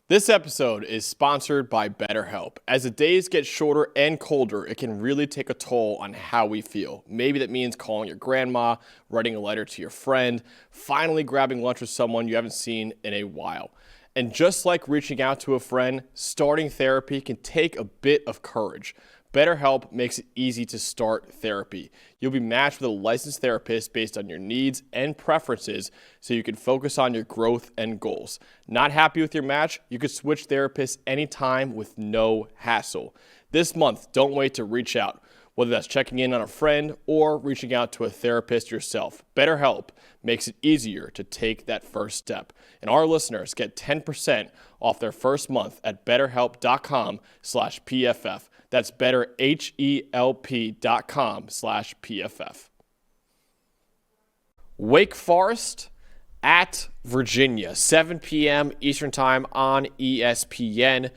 This episode is sponsored by BetterHelp. As the days get shorter and colder, it can really take a toll on how we feel. Maybe that means calling your grandma, writing a letter to your friend, finally grabbing lunch with someone you haven't seen in a while. And just like reaching out to a friend, starting therapy can take a bit of courage. BetterHelp makes it easy to start therapy. You'll be matched with a licensed therapist based on your needs and preferences so you can focus on your growth and goals. Not happy with your match? You can switch therapists anytime with no hassle. This month, don't wait to reach out, whether that's checking in on a friend or reaching out to a therapist yourself. BetterHelp makes it easier to take that first step. And our listeners get 10% off their first month at betterhelp.com/PFF. That's betterhelp.com/PFF. Wake Forest at Virginia, 7 p.m. Eastern Time on ESPN.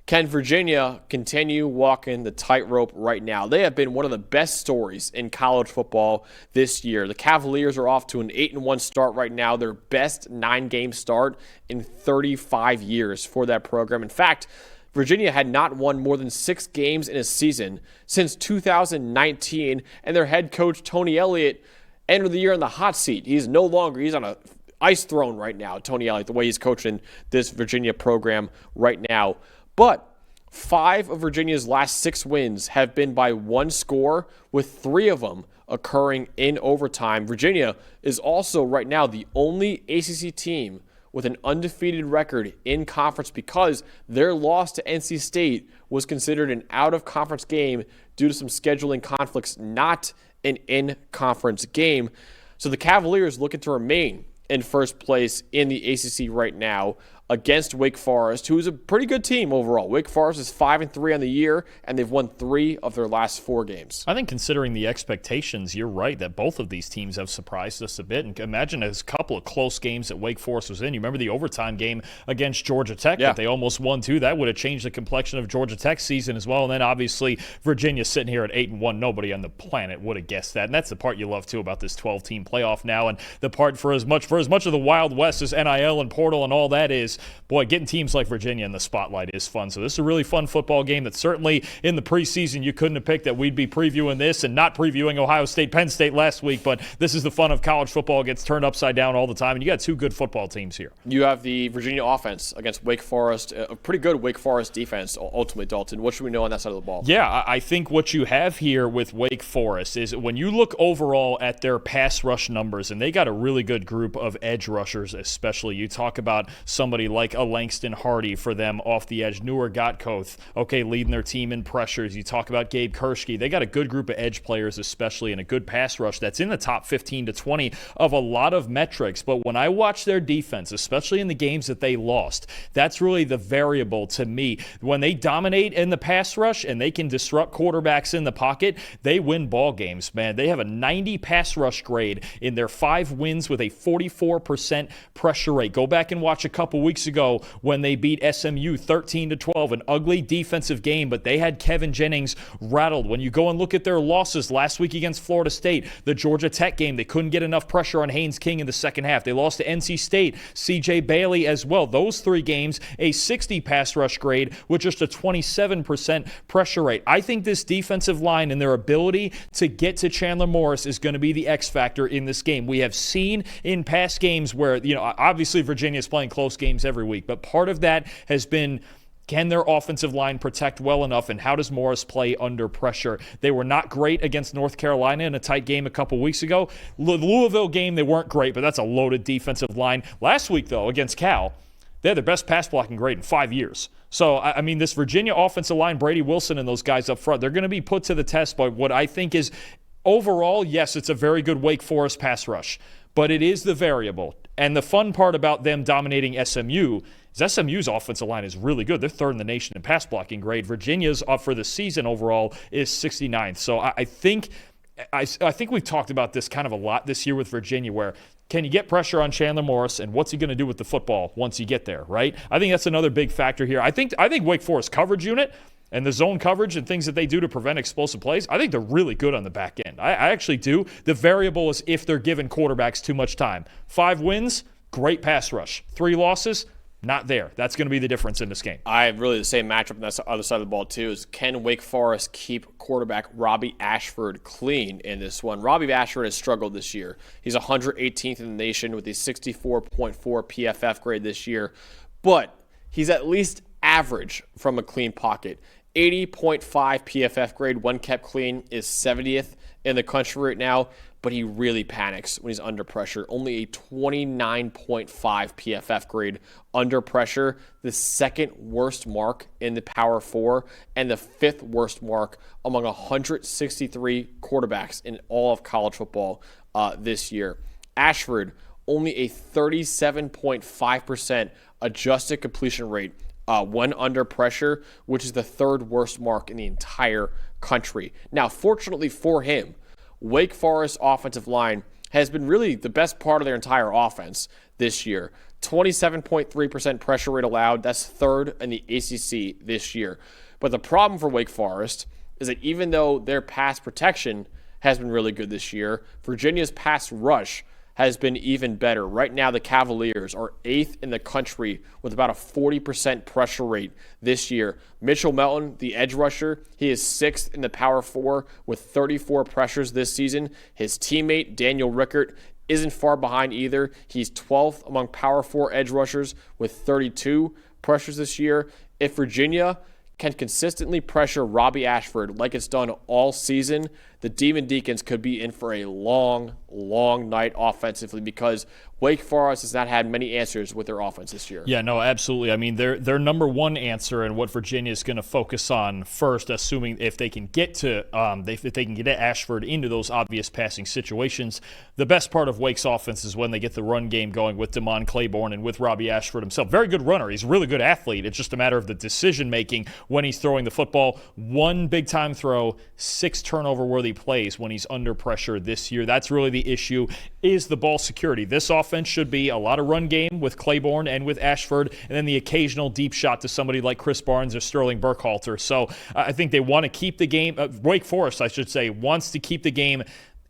Can Virginia continue walking the tightrope right now? They have been one of the best stories in college football this year. The Cavaliers are off to an 8-1 start right now, their best 9-game start in 35 years for that program. In fact, Virginia had not won more than 6 games in a season since 2019, and their head coach, Tony Elliott, entered the year in the hot seat. He's on a ice throne right now, Tony Elliott, the way he's coaching this Virginia program right now. But 5 of Virginia's last 6 wins have been by one score, with 3 of them occurring in overtime. Virginia is also right now the only ACC team with an undefeated record in conference because their loss to NC State was considered an out-of-conference game due to some scheduling conflicts, not an in-conference game. So the Cavaliers looking to remain in first place in the ACC right now against Wake Forest, who is a pretty good team overall. Wake Forest is 5-3 on the year, and they've won 3 of their last 4 games. I think considering the expectations, you're right that both of these teams have surprised us a bit. And imagine a couple of close games that Wake Forest was in. You remember the overtime game against Georgia Tech that they almost won too. That would have changed the complexion of Georgia Tech's season as well. And then obviously Virginia sitting here at 8-1. Nobody on the planet would have guessed that. And that's the part you love too about this 12-team playoff now. And the part for as much of the Wild West as NIL and portal and all that is, boy, getting teams like Virginia in the spotlight is fun. So this is a really fun football game that certainly in the preseason you couldn't have picked that we'd be previewing this and not previewing Ohio State, Penn State last week. But this is the fun of college football. It gets turned upside down all the time. And you got 2 good football teams here. You have the Virginia offense against Wake Forest, a pretty good Wake Forest defense, ultimately, Dalton. What should we know on that side of the ball? Yeah, I think what you have here with Wake Forest is when you look overall at their pass rush numbers, and they got a really good group of edge rushers especially. You talk about somebody like a Langston Hardy for them off the edge. Newer Gotkoth, leading their team in pressures. You talk about Gabe Kershke. They got a good group of edge players especially, and a good pass rush that's in the top 15 to 20 of a lot of metrics. But when I watch their defense, especially in the games that they lost, that's really the variable to me. When they dominate in the pass rush and they can disrupt quarterbacks in the pocket, they win ball games, man. They have a 90 pass rush grade in their 5 wins with a 44% pressure rate. Go back and watch a couple weeks ago when they beat SMU 13-12, an ugly defensive game, but they had Kevin Jennings rattled. When you go and look at their losses last week against Florida State, the Georgia Tech game, they couldn't get enough pressure on Haynes King in the second half. They lost to NC State, CJ Bailey as well. Those 3 games, a 60 pass rush grade with just a 27% pressure rate. I think this defensive line and their ability to get to Chandler Morris is going to be the X factor in this game. We have seen in past games where, obviously Virginia is playing close games every week, but part of that has been, can their offensive line protect well enough, and how does Morris play under pressure? They were not great against North Carolina in a tight game a couple weeks ago. The Louisville game, they weren't great, but that's a loaded defensive line. Last week, though, against Cal, they had their best pass blocking grade in 5 years. So, I mean, this Virginia offensive line, Brady Wilson and those guys up front, they're going to be put to the test by what I think is, overall, yes, it's a very good Wake Forest pass rush, but it is the variable. And the fun part about them dominating SMU is SMU's offensive line is really good. They're 3rd in the nation in pass blocking grade. Virginia's up for the season overall is 69th. So I think we've talked about this kind of a lot this year with Virginia, where can you get pressure on Chandler Morris, and what's he going to do with the football once you get there, right? I think that's another big factor here. I think Wake Forest coverage unit and the zone coverage and things that they do to prevent explosive plays, I think they're really good on the back end. I actually do. The variable is if they're giving quarterbacks too much time. 5 wins, great pass rush. 3 losses, not there. That's going to be the difference in this game. I have really the same matchup on the other side of the ball, too, is can Wake Forest keep quarterback Robbie Ashford clean in this one? Robbie Ashford has struggled this year. He's 118th in the nation with a 64.4 PFF grade this year, but he's at least average from a clean pocket. 80.5 PFF grade when kept clean is 70th in the country right now, but he really panics when he's under pressure. Only a 29.5 PFF grade under pressure, the second worst mark in the Power 4 and the fifth worst mark among 163 quarterbacks in all of college football this year. Ashford, only a 37.5% adjusted completion rate when under pressure, which is the third worst mark in the entire country. Now, fortunately for him, Wake Forest offensive line has been really the best part of their entire offense this year. 27.3% pressure rate allowed. That's third in the ACC this year. But the problem for Wake Forest is that even though their pass protection has been really good this year, Virginia's pass rush has been even better. Right now, the Cavaliers are 8th in the country with about a 40% pressure rate this year. Mitchell Melton, the edge rusher, he is 6th in the Power 4 with 34 pressures this season. His teammate, Daniel Rickert, isn't far behind either. He's 12th among Power 4 edge rushers with 32 pressures this year. If Virginia can consistently pressure Robbie Ashford like it's done all season, the Demon Deacons could be in for a long night offensively because Wake Forest has not had many answers with their offense this year. Yeah, no, absolutely. I mean, their number one answer and what Virginia is going to focus on first, assuming if they can get to if they can get Ashford into those obvious passing situations. The best part of Wake's offense is when they get the run game going with Damon Claiborne and with Robbie Ashford himself. Very good runner. He's a really good athlete. It's just a matter of the decision making when he's throwing the football. One big time throw, 6 turnover worthy plays when he's under pressure this year. That's really the issue, is the ball security. This offense should be a lot of run game with Claiborne and with Ashford, and then the occasional deep shot to somebody like Chris Barnes or Sterling Burkhalter. So I think they want to keep the game, Wake Forest, I should say, wants to keep the game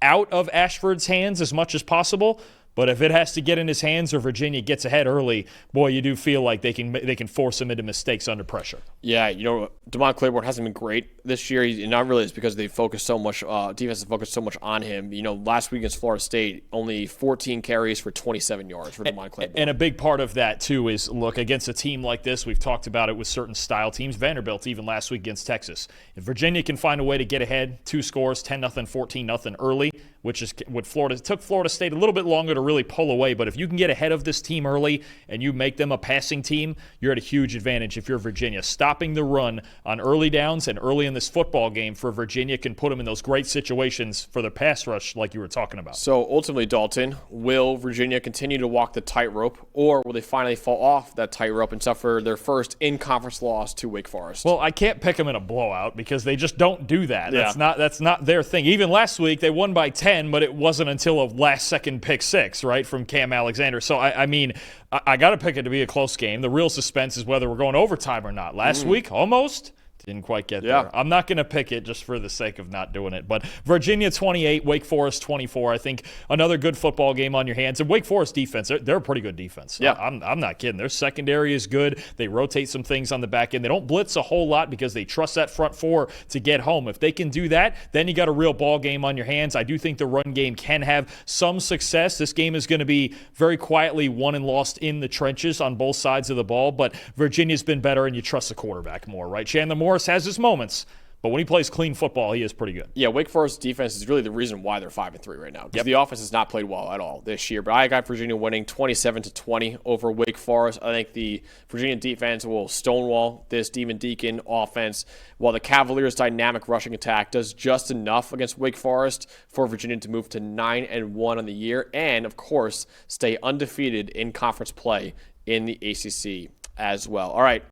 out of Ashford's hands as much as possible. But if it has to get in his hands or Virginia gets ahead early, boy, you do feel like they can force him into mistakes under pressure. Yeah, Damon Claiborne hasn't been great this year. Not really. It's because they focus so much, defense has focused so much on him. Last week against Florida State, only 14 carries for 27 yards for Damon Claiborne. And a big part of that, too, is, look, against a team like this, we've talked about it with certain style teams. Vanderbilt, even last week against Texas. If Virginia can find a way to get ahead, 2 scores, 10-0, 14-0 early, which is what it took Florida State a little bit longer to really pull away. But if you can get ahead of this team early and you make them a passing team, you're at a huge advantage if you're Virginia. Stopping the run on early downs and early in this football game for Virginia can put them in those great situations for their pass rush like you were talking about. So ultimately, Dalton, will Virginia continue to walk the tightrope, or will they finally fall off that tightrope and suffer their first in-conference loss to Wake Forest? Well, I can't pick them in a blowout because they just don't do that. Yeah. That's not their thing. Even last week, they won by 10, but it wasn't until a last-second pick 6, right, from Cam Alexander. So, I mean, I got to pick it to be a close game. The real suspense is whether we're going overtime or not. Last week, almost. Didn't quite get there. I'm not going to pick it just for the sake of not doing it. But Virginia 28, Wake Forest 24. I think another good football game on your hands. And Wake Forest defense, they're a pretty good defense. Yeah. I'm not kidding. Their secondary is good. They rotate some things on the back end. They don't blitz a whole lot because they trust that front 4 to get home. If they can do that, then you got a real ball game on your hands. I do think the run game can have some success. This game is going to be very quietly won and lost in the trenches on both sides of the ball. But Virginia's been better, and you trust the quarterback more, right? Chandler Morris has his moments, but when he plays clean football, he is pretty good. Yeah, Wake Forest defense is really the reason why they're 5-3 right now. Because the offense has not played well at all this year. But I got Virginia winning 27-20 over Wake Forest. I think the Virginia defense will stonewall this Demon Deacon offense, while the Cavaliers' dynamic rushing attack does just enough against Wake Forest for Virginia to move to 9-1 on the year, and of course stay undefeated in conference play in the ACC as well. All right.